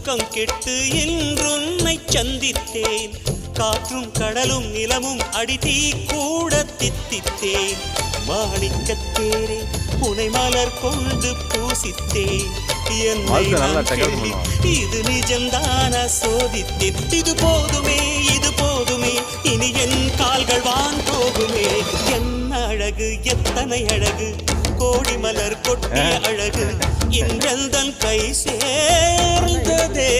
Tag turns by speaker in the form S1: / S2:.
S1: தூக்கம் கெட்டு இன்றுன்னை சந்தித்தேன். காற்றும் கடலும் நிலமும் அடித்தீ கூட தித்தித்தேன். மாணிக்கத்தேரே உனை மலர் கொண்டு பூசித்தேன். என்னை நான் கேள்வி இது நிஜம்தான சோதித்தேன். இது போதுமே இது போதுமே இனி என் கால்கள் வான் போகுமே. என்ன அழகு எத்தனை அழகு கோடி மலர் கொட்டிய அழகு இன்றெந்தன் கை சேர்ந்ததே.